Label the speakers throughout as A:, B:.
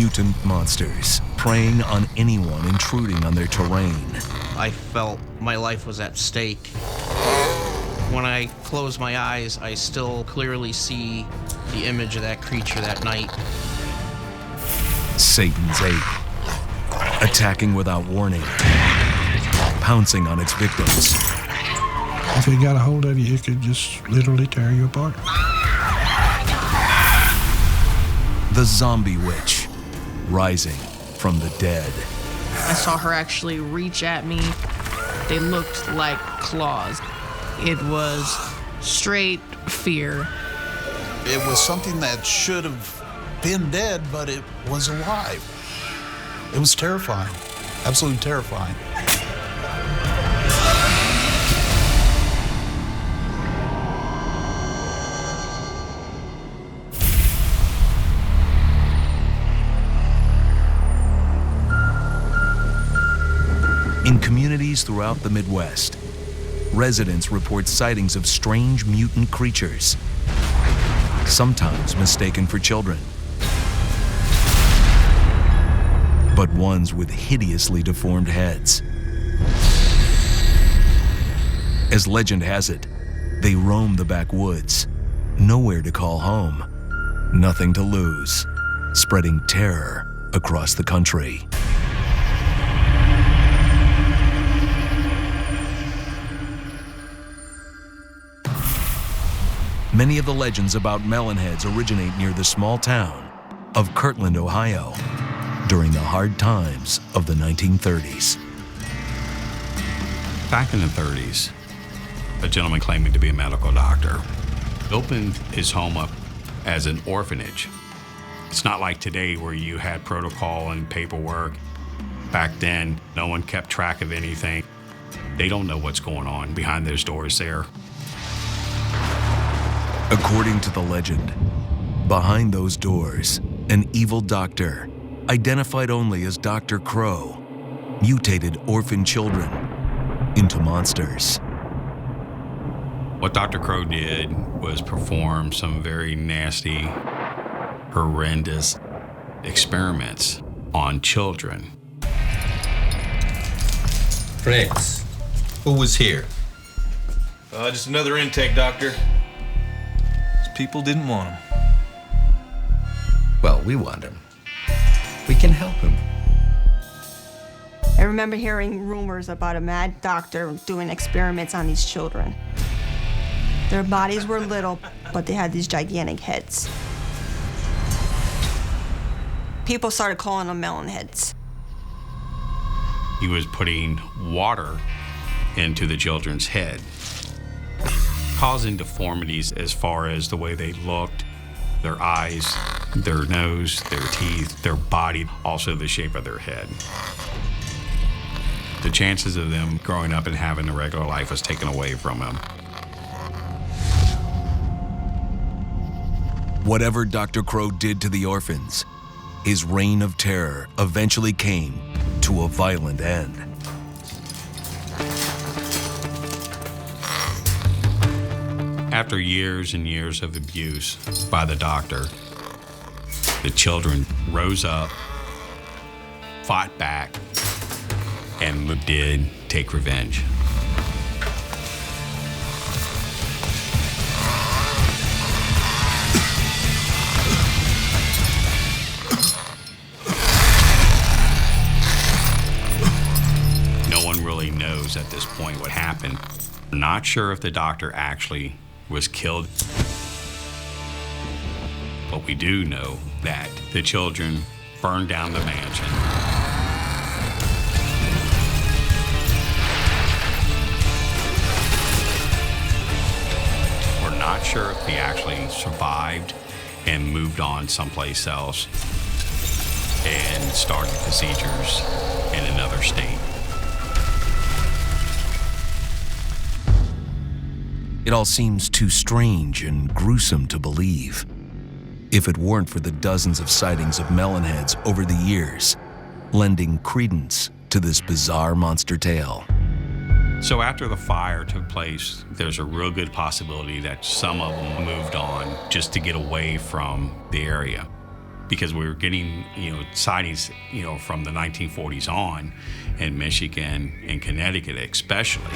A: Mutant monsters preying on anyone intruding on their terrain.
B: I felt my life was at stake. When I close my eyes, I still clearly see the image of that creature that night.
A: Satan's ape, attacking without warning, pouncing on its victims.
C: If it got a hold of you, it could just literally tear you apart.
A: The zombie witch, rising from the dead.
D: I saw her actually reach at me. They looked like claws. It was straight fear.
E: It was something that should have been dead, but it was alive. It was terrifying, absolutely terrifying.
A: In communities throughout the Midwest, residents report sightings of strange mutant creatures, sometimes mistaken for children, but ones with hideously deformed heads. As legend has it, they roam the backwoods, nowhere to call home, nothing to lose, spreading terror across the country. Many of the legends about Melon Heads originate near the small town of Kirtland, Ohio, during the hard times of the 1930s.
F: Back in the 30s, a gentleman claiming to be a medical doctor opened his home up as an orphanage. It's not like today where you had protocol and paperwork. Back then, no one kept track of anything. They don't know what's going on behind those doors there.
A: According to the legend, behind those doors, an evil doctor, identified only as Dr. Crow, mutated orphan children into monsters.
F: What Dr. Crow did was perform some very nasty, horrendous experiments on children.
G: Prince, who was here?
H: Just another intake, Doctor. People didn't want him.
G: Well, we want him. We can help him.
I: I remember hearing rumors about a mad doctor doing experiments on these children. Their bodies were little, but they had these gigantic heads. People started calling them Melon Heads.
F: He was putting water into the children's head, causing deformities as far as the way they looked, their eyes, their nose, their teeth, their body, also the shape of their head. The chances of them growing up and having a regular life was taken away from them.
A: Whatever Dr. Crow did to the orphans, his reign of terror eventually came to a violent end.
F: After years and years of abuse by the doctor, the children rose up, fought back, and did take revenge. No one really knows at this point what happened. We're not sure if the doctor actually was killed. But we do know that the children burned down the mansion. We're not sure if he actually survived and moved on someplace else and started procedures in another state.
A: It all seems too strange and gruesome to believe. If it weren't for the dozens of sightings of Melon Heads over the years, lending credence to this bizarre monster tale.
F: So after the fire took place, there's a real good possibility that some of them moved on just to get away from the area, because we were getting, sightings, from the 1940s on in Michigan and Connecticut especially.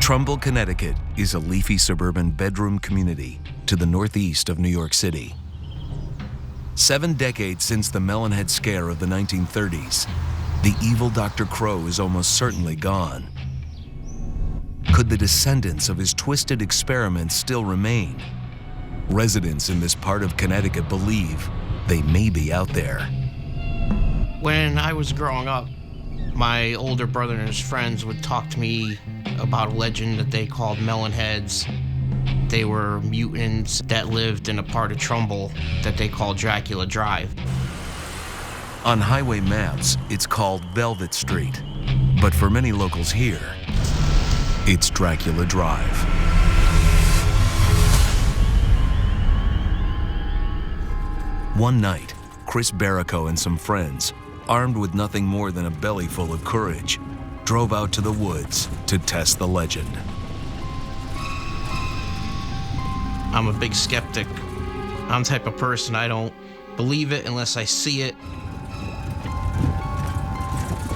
A: Trumbull, Connecticut is a leafy suburban bedroom community to the northeast of New York City. 7 decades since the Melon Heads scare of the 1930s, the evil Dr. Crow is almost certainly gone. Could the descendants of his twisted experiments still remain? Residents in this part of Connecticut believe they may be out there.
B: When I was growing up, my older brother and his friends would talk to me about a legend that they called Melon Heads. They were mutants that lived in a part of Trumbull that they called Dracula Drive.
A: On highway maps, it's called Velvet Street, but for many locals here, it's Dracula Drive. One night, Chris Barrico and some friends, armed with nothing more than a belly full of courage, drove out to the woods to test the legend.
B: I'm a big skeptic. I'm the type of person, I don't believe it unless I see it.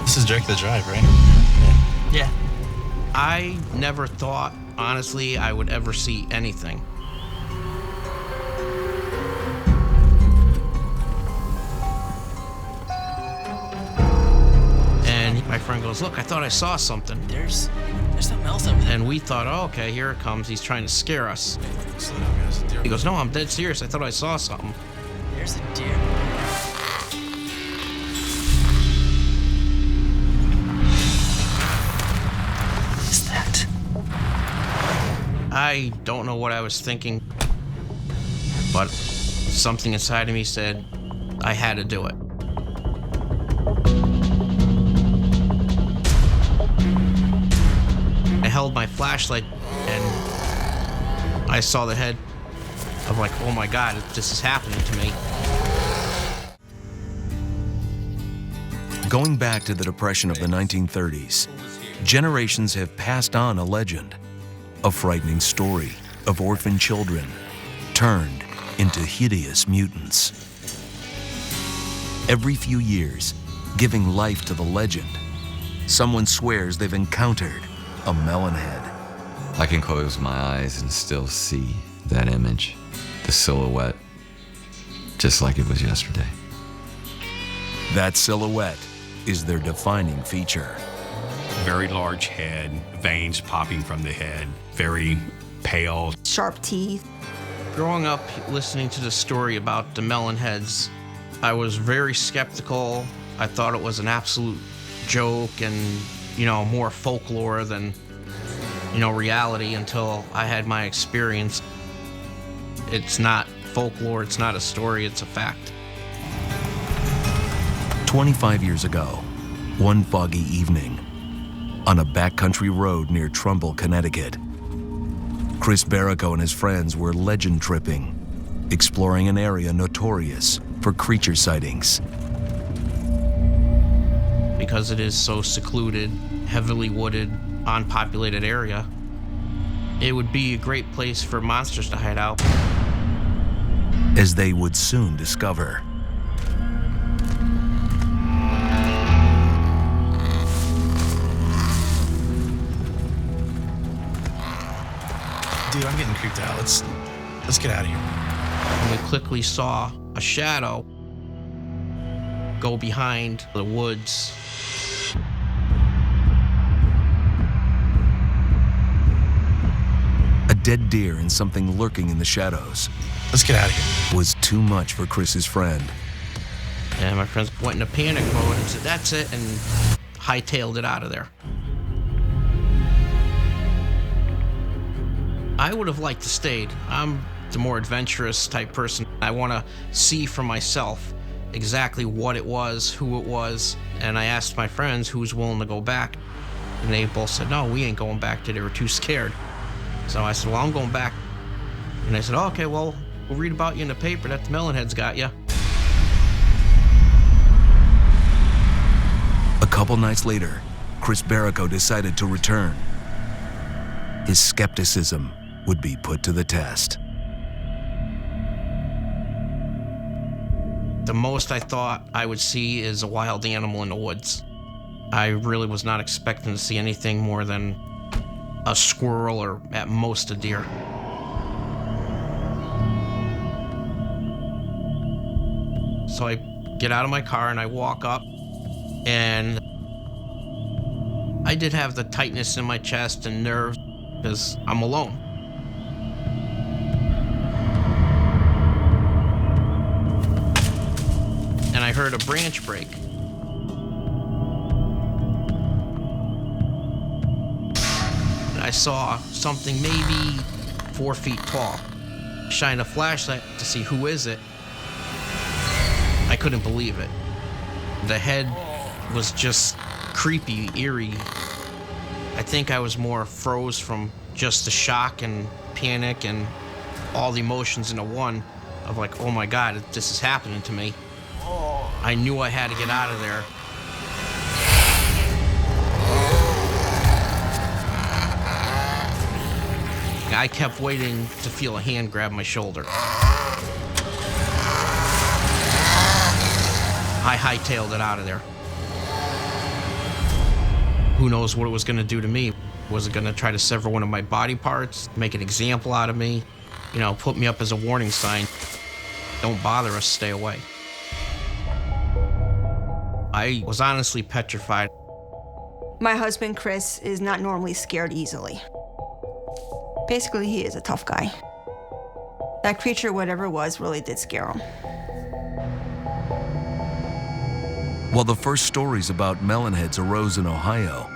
J: This is Dracula Drive, right?
B: Yeah. I never thought, honestly, I would ever see anything. And my friend goes, look, I thought I saw something.
J: There's something else over there.
B: And we thought, oh, okay, here it comes. He's trying to scare us.
J: Slow down, guys.
B: He goes, no, I'm dead serious. I thought I saw something.
J: There's a deer. What is that?
B: I don't know what I was thinking, but something inside of me said I had to do it. I held my flashlight and I saw the head. I'm like, oh my God, this is happening to me.
A: Going back to the Depression of the 1930s, generations have passed on a legend, a frightening story of orphan children turned into hideous mutants. Every few years, giving life to the legend, someone swears they've encountered a melon head.
K: I can close my eyes and still see that image, the silhouette, just like it was yesterday.
A: That silhouette is their defining feature.
F: Very large head, veins popping from the head, very pale.
I: Sharp teeth.
B: Growing up, listening to the story about the Melon Heads, I was very skeptical. I thought it was an absolute joke and, more folklore than, reality until I had my experience. It's not folklore, it's not a story, it's a fact.
A: 25 years ago, one foggy evening, on a backcountry road near Trumbull, Connecticut, Chris Barrico and his friends were legend tripping, exploring an area notorious for creature sightings.
B: Because it is so secluded, heavily wooded, unpopulated area, it would be a great place for monsters to hide out.
A: As they would soon discover.
J: Dude, I'm getting creeped out. Let's get out of here.
B: And we quickly saw a shadow go behind the woods.
A: A dead deer and something lurking in the shadows.
J: Let's get out of here.
A: Was too much for Chris's friend.
B: And my friends went in a panic mode and said, that's it, and hightailed it out of there. I would have liked to stayed. I'm the more adventurous type person. I want to see for myself exactly what it was, who it was, and I asked my friends who's willing to go back, and they both said, no, we ain't going back. They were too scared. So I said, well, I'm going back. And they said, oh, okay, well, we'll read about you in the paper that the Melon Heads got you.
A: A couple nights later, Chris Barrico decided to return. His skepticism would be put to the test.
B: The most I thought I would see is a wild animal in the woods. I really was not expecting to see anything more than a squirrel or at most a deer. So I get out of my car and I walk up, and I did have the tightness in my chest and nerves because I'm alone. And I heard a branch break. And I saw something maybe 4 feet tall. Shine a flashlight to see who is it. I couldn't believe it. The head was just creepy, eerie. I think I was more froze from just the shock and panic and all the emotions into one of like, oh my God, this is happening to me. I knew I had to get out of there. I kept waiting to feel a hand grab my shoulder. I hightailed it out of there. Who knows what it was gonna do to me? Was it gonna try to sever one of my body parts, make an example out of me? You know, put me up as a warning sign. Don't bother us, stay away. I was honestly petrified.
I: My husband, Chris, is not normally scared easily. Basically, he is a tough guy. That creature, whatever it was, really did scare him.
A: While the first stories about Melon Heads arose in Ohio,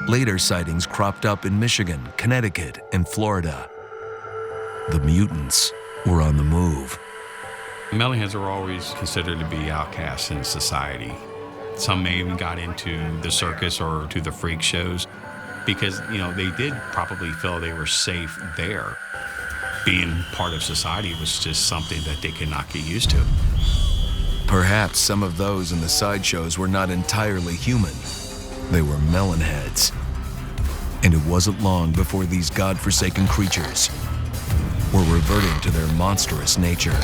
A: later sightings cropped up in Michigan, Connecticut, and Florida. The mutants were on the move.
F: Melon Heads are always considered to be outcasts in society. Some may even got into the circus or to the freak shows because, you know, they did probably feel they were safe there. Being part of society was just something that they could not get used to.
A: Perhaps some of those in the sideshows were not entirely human. They were Melon Heads. And it wasn't long before these godforsaken creatures were reverting to their monstrous nature.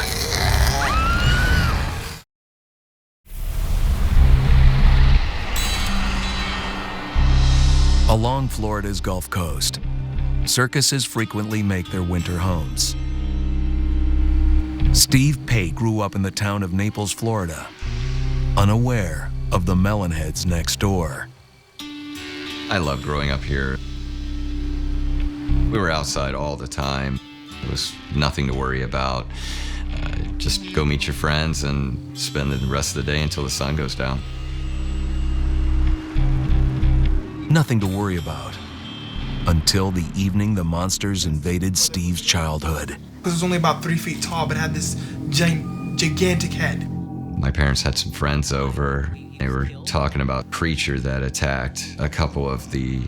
A: Along Florida's Gulf Coast, circuses frequently make their winter homes. Steve Pate grew up in the town of Naples, Florida, unaware of the Melon Heads next door.
K: I loved growing up here. We were outside all the time. There was nothing to worry about. Just go meet your friends and spend the rest of the day until the sun goes down.
A: Nothing to worry about until the evening the monsters invaded Steve's childhood.
L: It was only about 3 feet tall, but had this gigantic head.
K: My parents had some friends over. They were talking about a creature that attacked a couple of the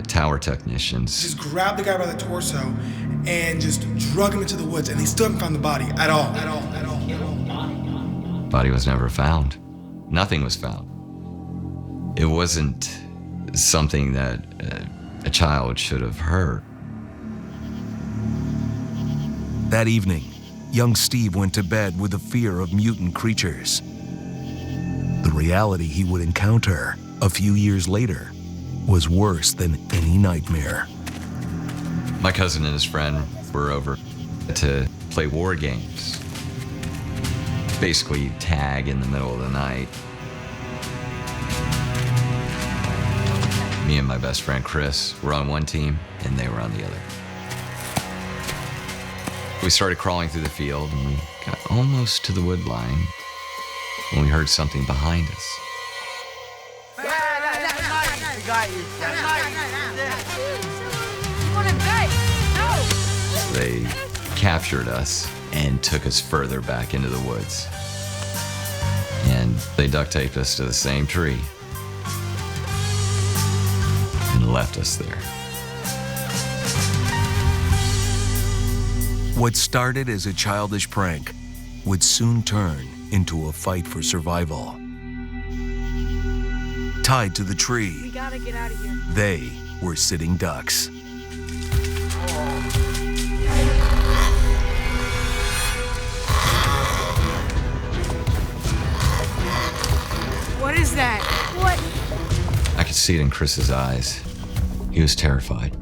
K: tower technicians.
L: Just grabbed the guy by the torso and just drug him into the woods, and they still haven't found the body at all.
K: Body was never found. Nothing was found. It wasn't something that a child should have heard.
A: That evening, young Steve went to bed with a fear of mutant creatures. The reality he would encounter a few years later was worse than any nightmare.
K: My cousin and his friend were over to play war games. Basically tag in the middle of the night. Me and my best friend Chris were on one team and they were on the other. We started crawling through the field and we got almost to the wood line when we heard something behind us. They captured us and took us further back into the woods. And they duct taped us to the same tree and left us there.
A: What started as a childish prank would soon turn into a fight for survival. Tied to the tree,
M: We gotta get out of here.
A: they were sitting ducks.
D: What is that? What?
K: I could see it in Chris's eyes. He was terrified.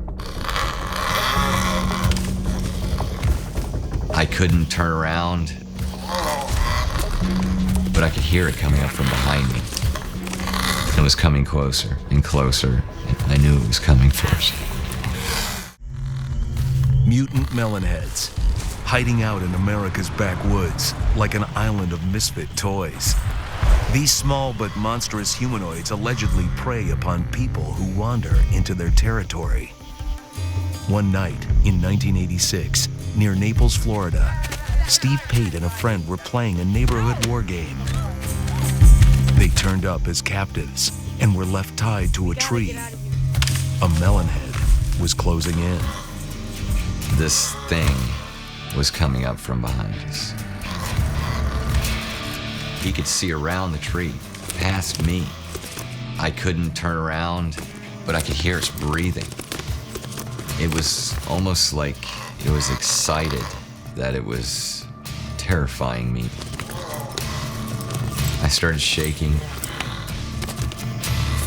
K: I couldn't turn around, but I could hear it coming up from behind me. It was coming closer and closer, and I knew it was coming first.
A: Mutant Melon Heads, hiding out in America's backwoods like an island of misfit toys. These small but monstrous humanoids allegedly prey upon people who wander into their territory. One night in 1986, near Naples, Florida, Steve Pate and a friend were playing a neighborhood war game. They turned up as captives and were left tied to a tree. A melonhead was closing in.
K: This thing was coming up from behind us. He could see around the tree, past me. I couldn't turn around, but I could hear us breathing. It was almost like it was excited that it was terrifying me. I started shaking.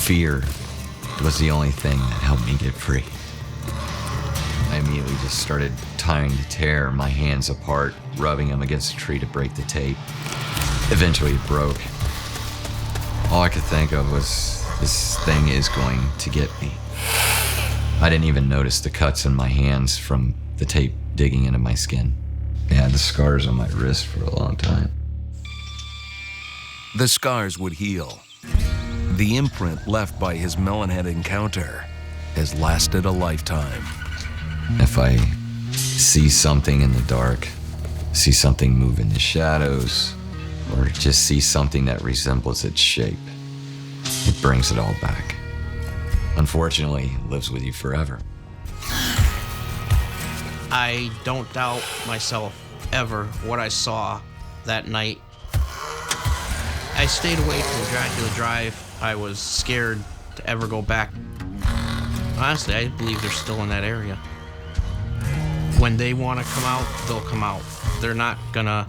K: Fear was the only thing that helped me get free. I immediately just started trying to tear my hands apart, rubbing them against the tree to break the tape. Eventually it broke. All I could think of was, this thing is going to get me. I didn't even notice the cuts in my hands from the tape digging into my skin. I had the scars on my wrist for a long time.
A: The scars would heal. The imprint left by his melonhead encounter has lasted a lifetime.
K: If I see something in the dark, see something move in the shadows, or just see something that resembles its shape, it brings it all back. Unfortunately, it lives with you forever.
B: I don't doubt myself ever what I saw that night. I stayed away from Dracula Drive. I was scared to ever go back. Honestly, I believe they're still in that area. When they want to come out, they'll come out. They're not gonna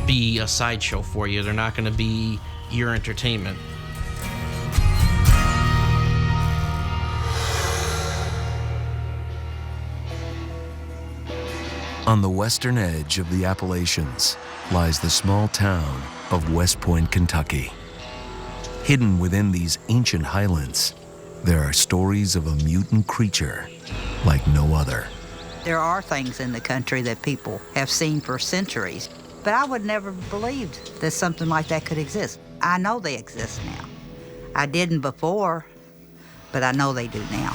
B: be a sideshow for you. They're not gonna be your entertainment.
A: On the western edge of the Appalachians lies the small town of West Point, Kentucky. Hidden within these ancient highlands, there are stories of a mutant creature like no other.
M: There are things in the country that people have seen for centuries, but I would never have believed that something like that could exist. I know they exist now. I didn't before, but I know they do now.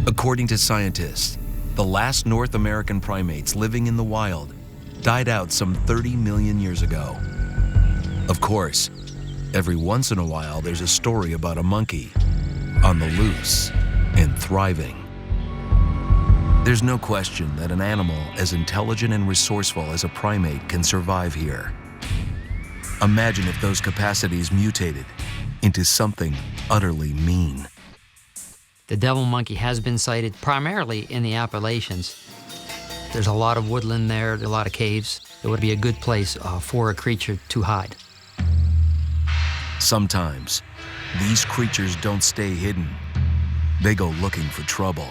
A: According to scientists, the last North American primates living in the wild died out some 30 million years ago. Of course, every once in a while there's a story about a monkey on the loose and thriving. There's no question that an animal as intelligent and resourceful as a primate can survive here. Imagine if those capacities mutated into something utterly mean.
N: The devil monkey has been sighted primarily in the Appalachians. There's a lot of woodland there, a lot of caves. It would be a good place for a creature to hide.
A: Sometimes, these creatures don't stay hidden. They go looking for trouble.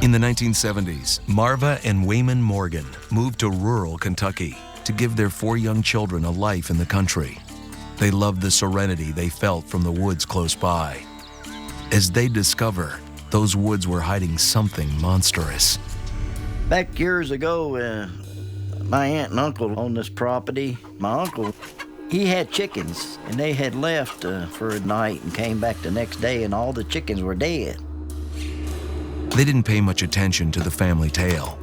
A: In the 1970s, Marva and Wayman Morgan moved to rural Kentucky to give their 4 young children a life in the country. They loved the serenity they felt from the woods close by. As they discover, those woods were hiding something monstrous.
O: Back years ago, my aunt and uncle owned this property. My uncle, he had chickens, and they had left for a night and came back the next day, and all the chickens were dead.
A: They didn't pay much attention to the family tale.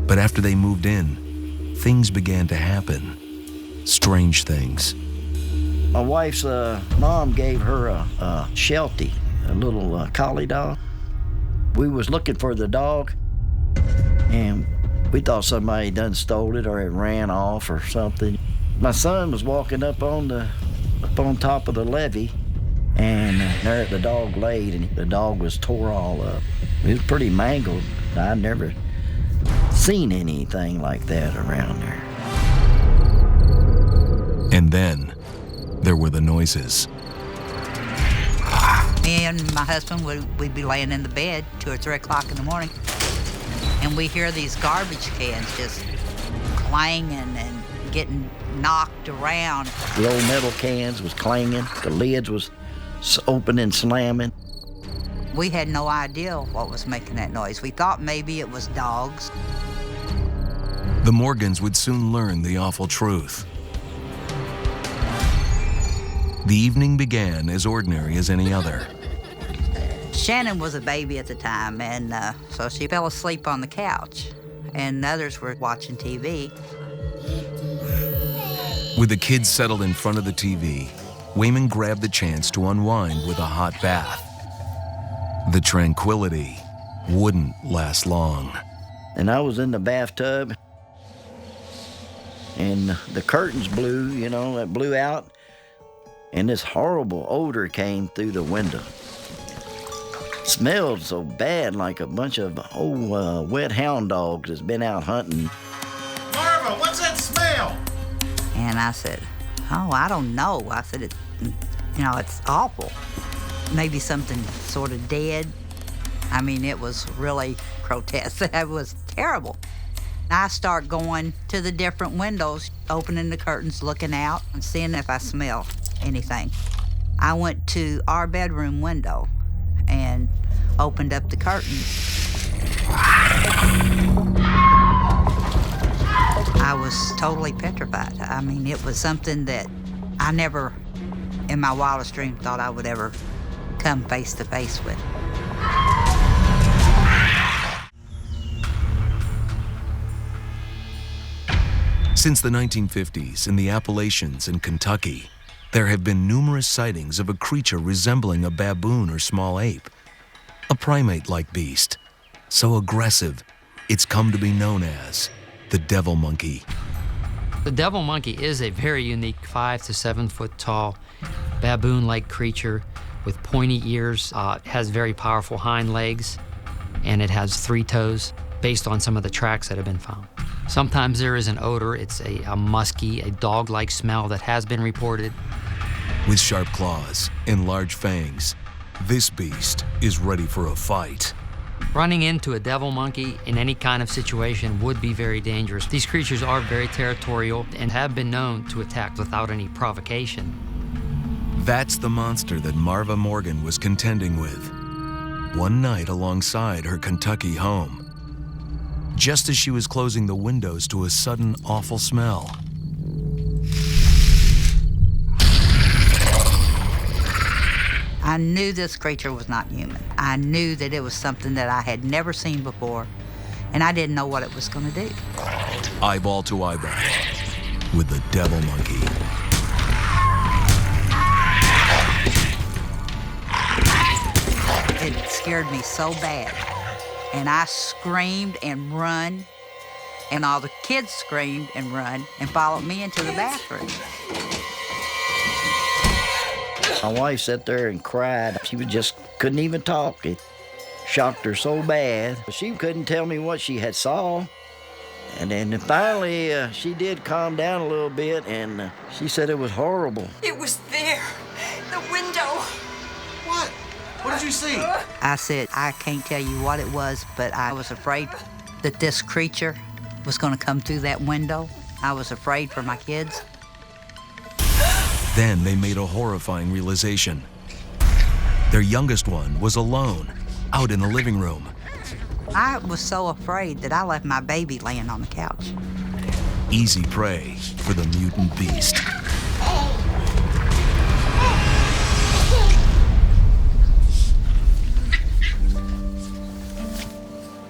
A: But after they moved in, things began to happen. Strange things.
O: My wife's mom gave her a Sheltie, a little collie dog. We was looking for the dog, and we thought somebody done stole it or it ran off or something. My son was walking up on top of the levee, and there the dog laid, and the dog was tore all up. It was pretty mangled. I'd never seen anything like that around there.
A: And then there were the noises.
M: Me and my husband, we'd be laying in the bed 2 or 3 o'clock in the morning, and we hear these garbage cans just clanging and getting knocked around.
O: The old metal cans was clanging. The lids was open and slamming.
M: We had no idea what was making that noise. We thought maybe it was dogs.
A: The Morgans would soon learn the awful truth. The evening began as ordinary as any other.
M: Shannon was a baby at the time, and so she fell asleep on the couch, and others were watching TV.
A: With the kids settled in front of the TV, Wayman grabbed the chance to unwind with a hot bath. The tranquility wouldn't last long.
O: And I was in the bathtub, and the curtains blew, it blew out, and this horrible odor came through the window. Smelled so bad, like a bunch of old wet hound dogs that's been out hunting.
J: Marva, what's that smell?
M: And I said, oh, I don't know. I said, it's awful. Maybe something sort of dead. I mean, it was really grotesque. It was terrible. I start going to the different windows, opening the curtains, looking out, and seeing if I smell anything. I went to our bedroom window and opened up the curtains. I was totally petrified. I mean, it was something that I never, in my wildest dream, thought I would ever come face to face with.
A: Since the 1950s in the Appalachians and Kentucky, there have been numerous sightings of a creature resembling a baboon or small ape, a primate-like beast, so aggressive it's come to be known as the devil monkey.
N: The devil monkey is a very unique 5 to 7 foot tall baboon-like creature with pointy ears. It has very powerful hind legs, and it has 3 toes based on some of the tracks that have been found. Sometimes there is an odor. It's a musky, a dog-like smell that has been reported.
A: With sharp claws and large fangs, this beast is ready for a fight.
N: Running into a devil monkey in any kind of situation would be very dangerous. These creatures are very territorial and have been known to attack without any provocation.
A: That's the monster that Marva Morgan was contending with one night alongside her Kentucky home, just as she was closing the windows to a sudden awful smell.
M: I knew this creature was not human. I knew that it was something that I had never seen before, and I didn't know what it was going to do.
A: Eyeball to eyeball with the devil monkey.
M: It scared me so bad, and I screamed and run, and all the kids screamed and run and followed me into the bathroom.
O: My wife sat there and cried. She just couldn't even talk. It shocked her so bad. She couldn't tell me what she had saw. And then finally, she did calm down a little bit, and she said it was horrible.
P: It was there, the window.
J: What? What did you see?
M: I said, I can't tell you what it was, but I was afraid that this creature was going to come through that window. I was afraid for my kids.
A: Then they made a horrifying realization. Their youngest one was alone, out in the living room.
M: I was so afraid that I left my baby laying on the couch.
A: Easy prey for the mutant beast.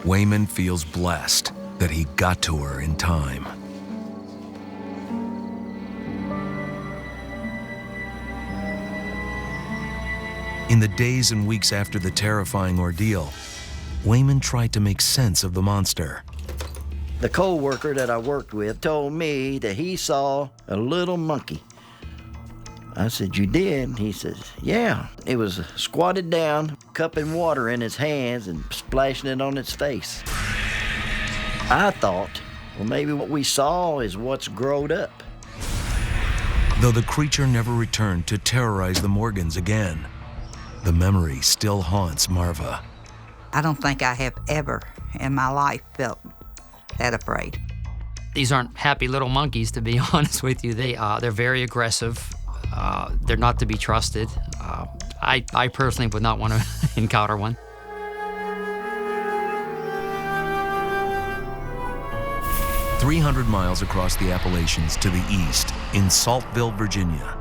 A: Wayman feels blessed that he got to her in time. In the days and weeks after the terrifying ordeal, Wayman tried to make sense of the monster.
O: The co-worker that I worked with told me that he saw a little monkey I said, "You did?" He says, "Yeah." It was squatted down, cupping water in its hands and splashing it on its face. I thought, well, maybe what we saw is what's growed up.
A: Though the creature never returned to terrorize the Morgans again, the memory still haunts Marva.
M: I don't think I have ever in my life felt that afraid.
N: These aren't happy little monkeys, to be honest with you. They're very aggressive. They're not to be trusted. I personally would not want to encounter one.
A: "300 miles across the Appalachians to the east, in Saltville, Virginia,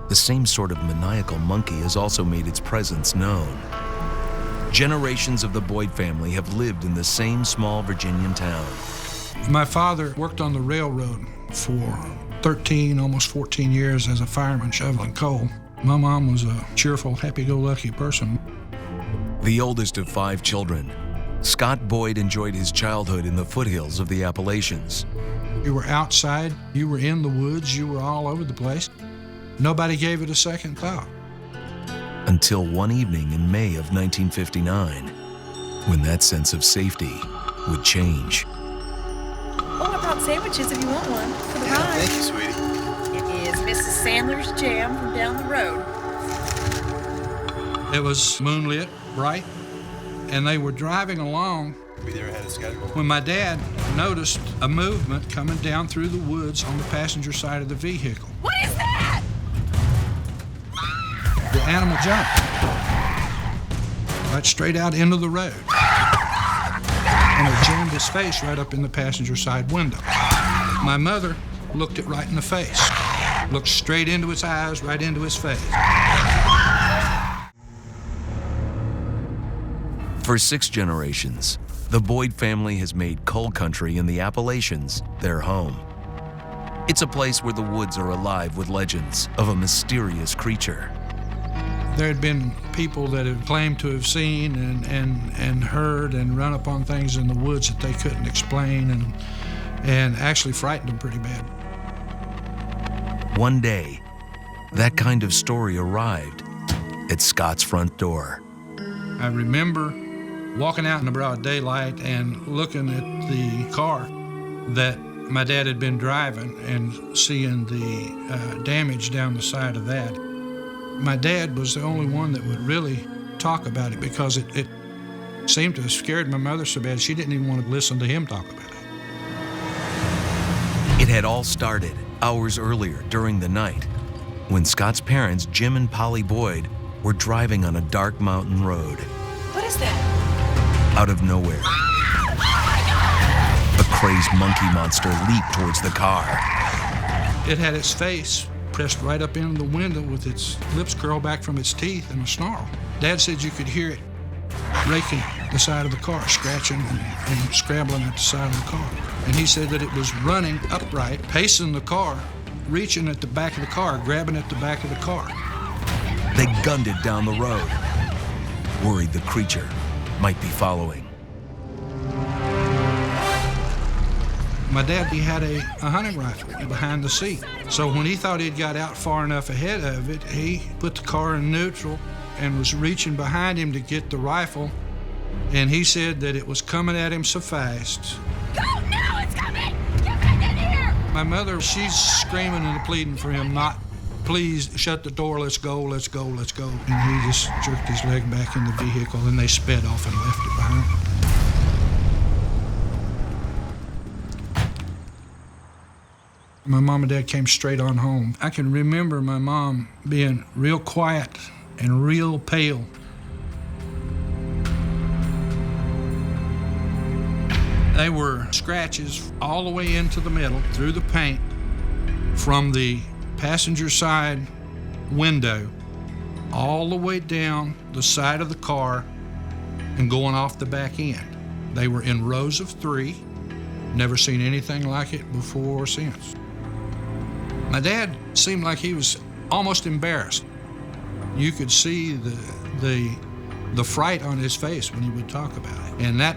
A: the same sort of maniacal monkey has also made its presence known. Generations of the Boyd family have lived in the same small Virginian town.
C: My father worked on the railroad for 13, almost 14 years as a fireman shoveling coal. My mom was a cheerful, happy-go-lucky person.
A: The oldest of 5 children, Scott Boyd enjoyed his childhood in the foothills of the Appalachians.
C: You were outside, you were in the woods, you were all over the place. Nobody gave it a second thought.
A: Until one evening in May of 1959, when that sense of safety would change.
P: Oh, I brought sandwiches if you want one for the ride.
J: Thank you, sweetie.
P: It is Mrs. Sandler's Jam from down the road.
C: It was moonlit, bright, and they were driving along
J: Be there ahead of schedule.
C: when my dad noticed a movement coming down through the woods on the passenger side of the vehicle.
P: What is that?
C: The animal jumped right straight out into the road, and it jammed his face right up in the passenger side window. My mother looked it right in the face, looked straight into his eyes, right into his face.
A: For 6 generations, the Boyd family has made coal country in the Appalachians their home. It's a place where the woods are alive with legends of a mysterious creature.
C: There had been people that had claimed to have seen and heard and run upon things in the woods that they couldn't explain and actually frightened them pretty bad.
A: One day, that kind of story arrived at Scott's front door.
C: I remember walking out in the broad daylight and looking at the car that my dad had been driving and seeing the damage down the side of that. My dad was the only one that would really talk about it because it seemed to have scared my mother so bad she didn't even want to listen to him talk about it.
A: It had all started hours earlier during the night when Scott's parents, Jim and Polly Boyd, were driving on a dark mountain road.
P: What is that?
A: Out of nowhere, a crazed monkey monster leaped towards the car.
C: It had its face pressed right up into the window with its lips curled back from its teeth and a snarl. Dad said you could hear it raking the side of the car, scratching and scrambling at the side of the car. And he said that it was running upright, pacing the car, reaching at the back of the car, grabbing at the back of the car.
A: They gunned it down the road, worried the creature might be following.
C: My dad, he had a hunting rifle behind the seat. So when he thought he'd got out far enough ahead of it, he put the car in neutral and was reaching behind him to get the rifle. And he said that it was coming at him so fast.
P: Go now, it's coming! Get back in here!
C: My mother, she's screaming and pleading for him not, please shut the door, let's go, let's go, let's go. And he just jerked his leg back in the vehicle and they sped off and left it behind. My mom and dad came straight on home. I can remember my mom being real quiet and real pale. They were scratches all the way into the middle, through the paint, from the passenger side window, all the way down the side of the car and going off the back end. They were in rows of 3. Never seen anything like it before or since. My dad seemed like he was almost embarrassed. You could see the fright on his face when he would talk about it. And that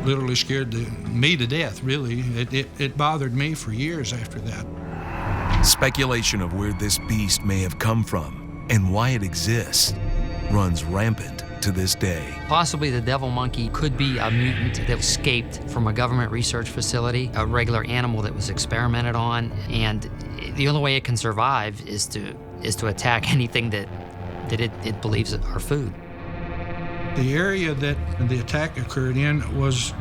C: literally scared me to death, really. It bothered me for years after that.
A: Speculation of where this beast may have come from and why it exists runs rampant to this day.
N: Possibly the devil monkey could be a mutant that escaped from a government research facility, a regular animal that was experimented on, and the only way it can survive is to attack anything that it believes are food.
C: The area that the attack occurred in was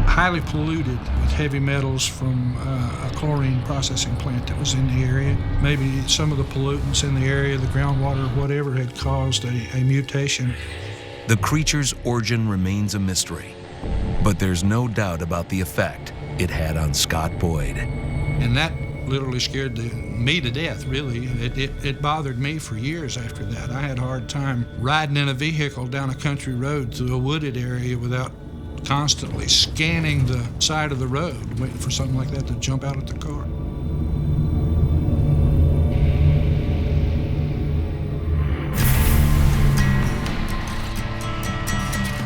C: highly polluted with heavy metals from a chlorine processing plant that was in the area. Maybe some of the pollutants in the area, the groundwater, whatever, had caused a mutation.
A: The creature's origin remains a mystery, but there's no doubt about the effect it had on Scott Boyd.
C: And that literally scared me to death, really. It bothered me for years after that. I had a hard time riding in a vehicle down a country road through a wooded area without constantly scanning the side of the road, waiting for something like that to jump out at the car.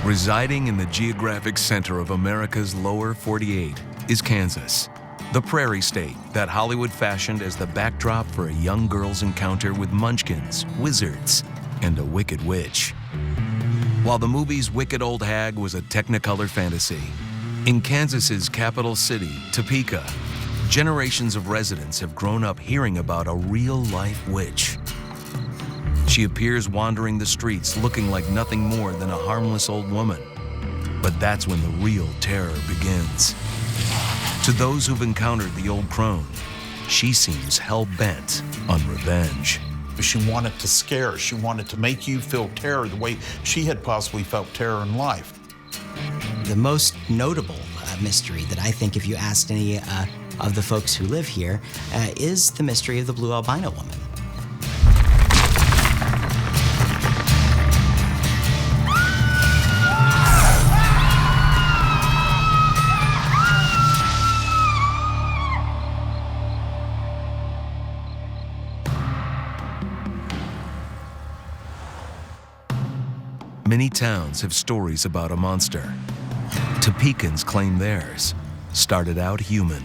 A: Residing in the geographic center of America's lower 48 is Kansas, the prairie state that Hollywood fashioned as the backdrop for a young girl's encounter with munchkins, wizards, and a wicked witch. While the movie's Wicked Old Hag was a Technicolor fantasy, in Kansas's capital city, Topeka, generations of residents have grown up hearing about a real-life witch. She appears wandering the streets looking like nothing more than a harmless old woman. But that's when the real terror begins. To those who've encountered the old crone, she seems hell-bent on revenge.
E: She wanted to scare. She wanted to make you feel terror the way she had possibly felt terror in life.
Q: The most notable mystery that I think if you asked any of the folks who live here is the mystery of the blue albino woman.
A: Many towns have stories about a monster. Topekans claim theirs started out human.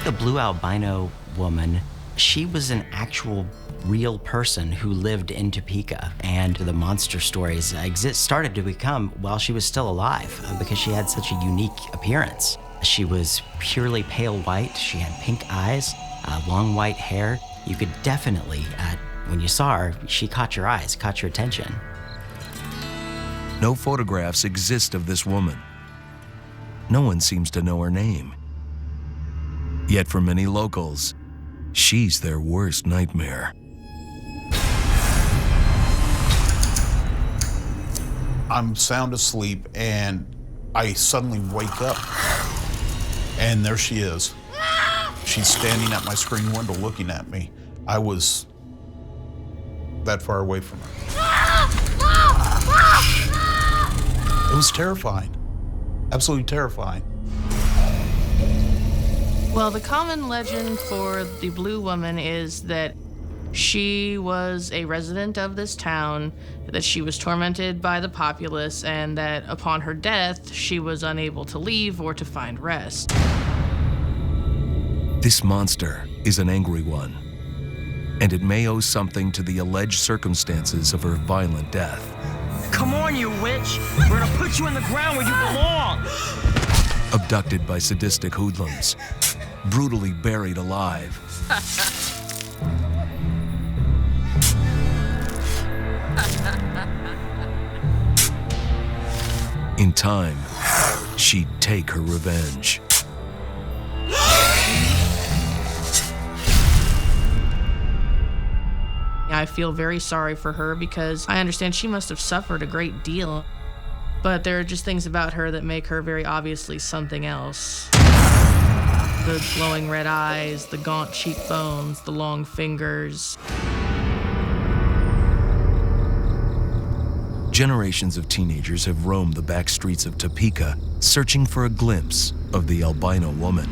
Q: The blue albino woman, she was an actual real person who lived in Topeka, and the monster stories started to become while she was still alive because she had such a unique appearance. She was purely pale white, she had pink eyes, long white hair. You could definitely, when you saw her, she caught your eyes, caught your attention.
A: No photographs exist of this woman. No one seems to know her name. Yet for many locals, she's their worst nightmare.
E: I'm sound asleep and I suddenly wake up and there she is. She's standing at my screen window looking at me. I was that far away from her. It was terrifying, absolutely terrifying.
D: Well, the common legend for the blue woman is that she was a resident of this town, that she was tormented by the populace, and that upon her death, she was unable to leave or to find rest.
A: This monster is an angry one, and it may owe something to the alleged circumstances of her violent death.
R: Come on, you witch! We're gonna put you in the ground where you belong!
A: Abducted by sadistic hoodlums, brutally buried alive. In time, she'd take her revenge.
D: I feel very sorry for her because I understand she must have suffered a great deal. But there are just things about her that make her very obviously something else. The glowing red eyes, the gaunt cheekbones, the long fingers.
A: Generations of teenagers have roamed the back streets of Topeka, searching for a glimpse of the albino woman.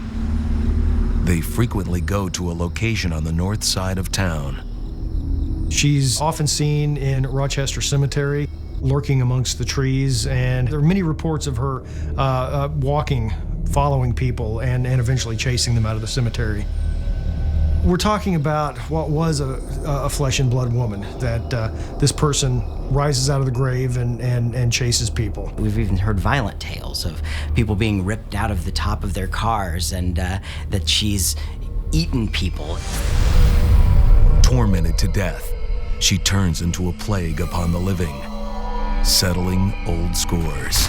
A: They frequently go to a location on the north side of town.
S: She's often seen in Rochester Cemetery, lurking amongst the trees, and there are many reports of her walking, following people, and eventually chasing them out of the cemetery. We're talking about what was a flesh and blood woman, that this person rises out of the grave and chases people.
Q: We've even heard violent tales of people being ripped out of the top of their cars and that she's eaten people.
A: Tormented to death, she turns into a plague upon the living, settling old scores.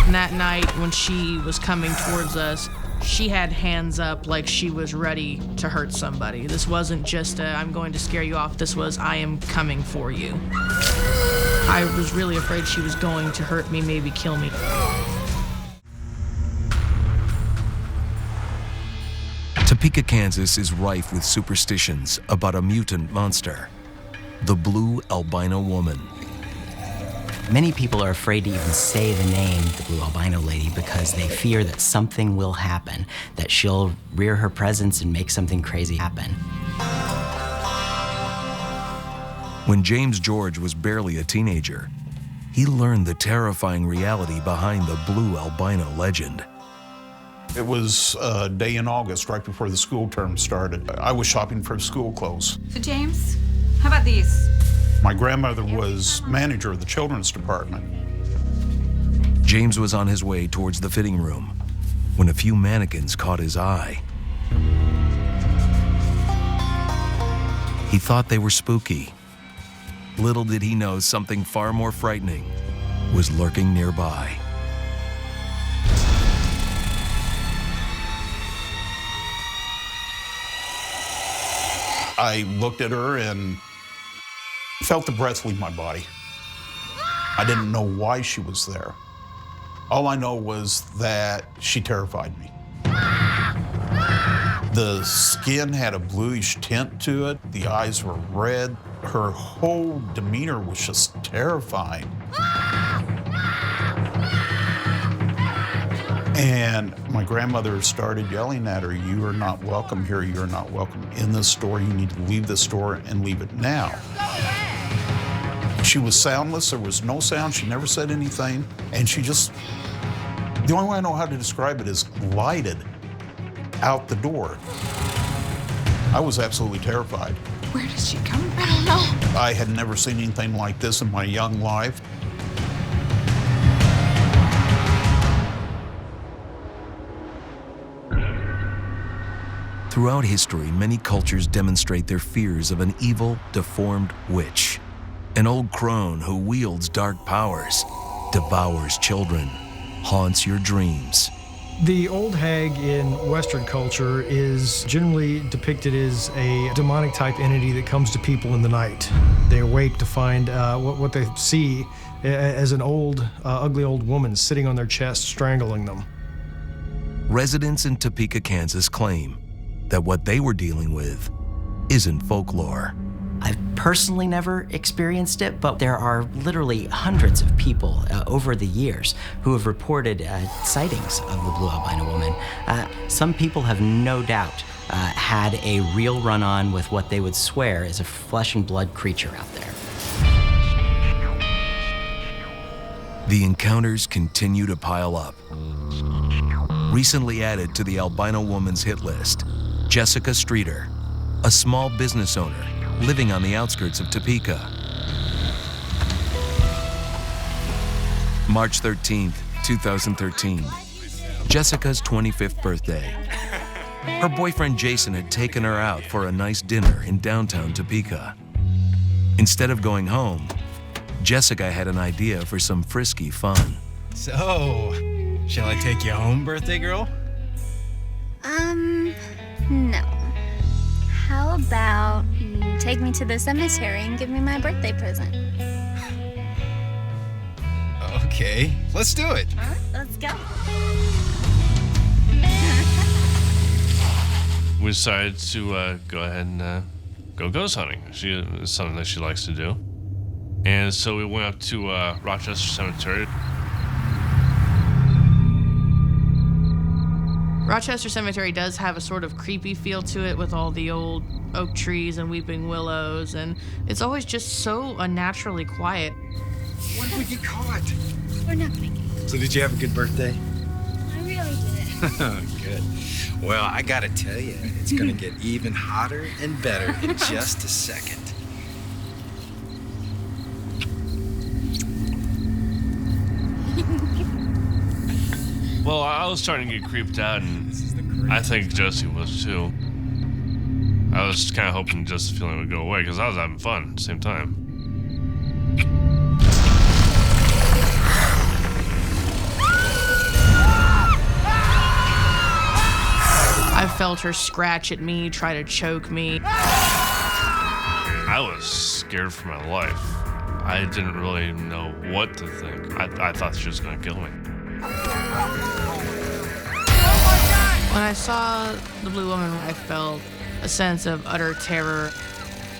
D: And that night when she was coming towards us, she had hands up like she was ready to hurt somebody. This wasn't just I'm going to scare you off. This was, I am coming for you. I was really afraid she was going to hurt me, maybe kill me.
A: Topeka, Kansas is rife with superstitions about a mutant monster, the blue albino woman.
Q: Many people are afraid to even say the name, the blue albino lady, because they fear that something will happen, that she'll rear her presence and make something crazy happen.
A: When James George was barely a teenager, he learned the terrifying reality behind the blue albino legend.
E: It was a day in August, right before the school term started. I was shopping for school clothes.
T: So James, how about these?
E: My grandmother was manager of the children's department.
A: James was on his way towards the fitting room when a few mannequins caught his eye. He thought they were spooky. Little did he know something far more frightening was lurking nearby.
E: I looked at her and felt the breath leave my body. I didn't know why she was there. All I know was that she terrified me. The skin had a bluish tint to it. The eyes were red. Her whole demeanor was just terrifying. And my grandmother started yelling at her, "You are not welcome here. You are not welcome in this store. You need to leave this store and leave it now." She was soundless. There was no sound. She never said anything. And she just, the only way I know how to describe it is glided out the door. I was absolutely terrified.
T: Where did she come from? I don't know.
E: I had never seen anything like this in my young life.
A: Throughout history, many cultures demonstrate their fears of an evil, deformed witch. An old crone who wields dark powers, devours children, haunts your dreams.
S: The old hag in Western culture is generally depicted as a demonic type entity that comes to people in the night. They awake to find what they see as an old, ugly old woman sitting on their chest, strangling them.
A: Residents in Topeka, Kansas claim that what they were dealing with isn't folklore.
Q: I've personally never experienced it, but there are literally hundreds of people over the years who have reported sightings of the blue albino woman. Some people have no doubt had a real run-on with what they would swear is a flesh and blood creature out there.
A: The encounters continue to pile up. Recently added to the albino woman's hit list, Jessica Streeter, a small business owner living on the outskirts of Topeka. March 13th, 2013, Jessica's 25th birthday. Her boyfriend Jason had taken her out for a nice dinner in downtown Topeka. Instead of going home, Jessica had an idea for some frisky fun.
J: So, shall I take you home, birthday girl?
U: No. How about you take me to the cemetery and give me my birthday present?
J: Okay, let's do it.
U: All right, let's go.
V: We decided to go ahead and go ghost hunting. It's something that she likes to do. And so we went up to Rochester Cemetery.
D: Rochester Cemetery does have a sort of creepy feel to it with all the old oak trees and weeping willows, and it's always just so unnaturally quiet.
J: What if we get caught?
U: We're not gonna get.
J: So did you have a good birthday?
U: I really did.
J: Good. Well, I gotta tell you, it's gonna get even hotter and better in just a second.
V: Well, I was starting to get creeped out, and I think Jesse was too. I was kind of hoping just the feeling would go away because I was having fun at the same time.
D: I felt her scratch at me, try to choke me.
V: I was scared for my life. I didn't really know what to think. I thought she was going to kill me.
D: When I saw the blue woman, I felt a sense of utter terror.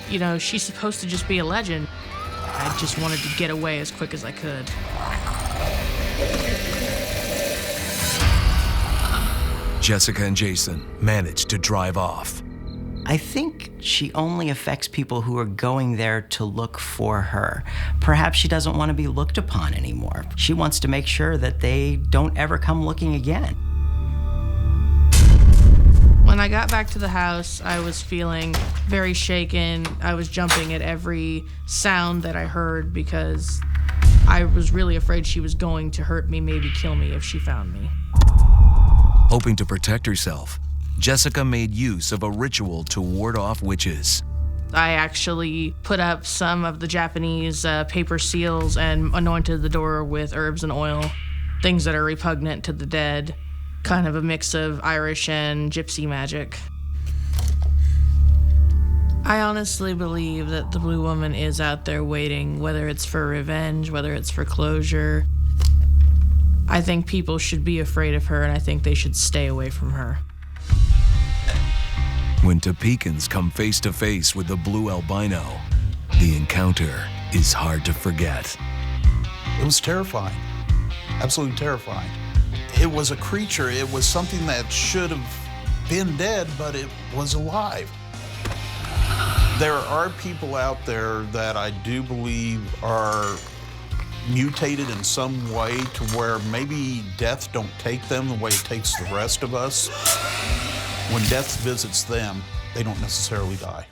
D: You know, she's supposed to just be a legend. I just wanted to get away as quick as I could.
A: Jessica and Jason managed to drive off.
Q: I think she only affects people who are going there to look for her. Perhaps she doesn't want to be looked upon anymore. She wants to make sure that they don't ever come looking again.
D: When I got back to the house, I was feeling very shaken. I was jumping at every sound that I heard because I was really afraid she was going to hurt me, maybe kill me if she found me.
A: Hoping to protect herself, Jessica made use of a ritual to ward off witches.
D: I actually put up some of the Japanese paper seals and anointed the door with herbs and oil, things that are repugnant to the dead, kind of a mix of Irish and gypsy magic. I honestly believe that the blue woman is out there waiting, whether it's for revenge, whether it's for closure. I think people should be afraid of her, and I think they should stay away from her.
A: When Topekans come face to face with the blue albino, the encounter is hard to forget.
E: It was terrifying, absolutely terrifying. It was a creature, it was something that should have been dead, but it was alive. There are people out there that I do believe are mutated in some way to where maybe death don't take them the way it takes the rest of us. When death visits them, they don't necessarily die.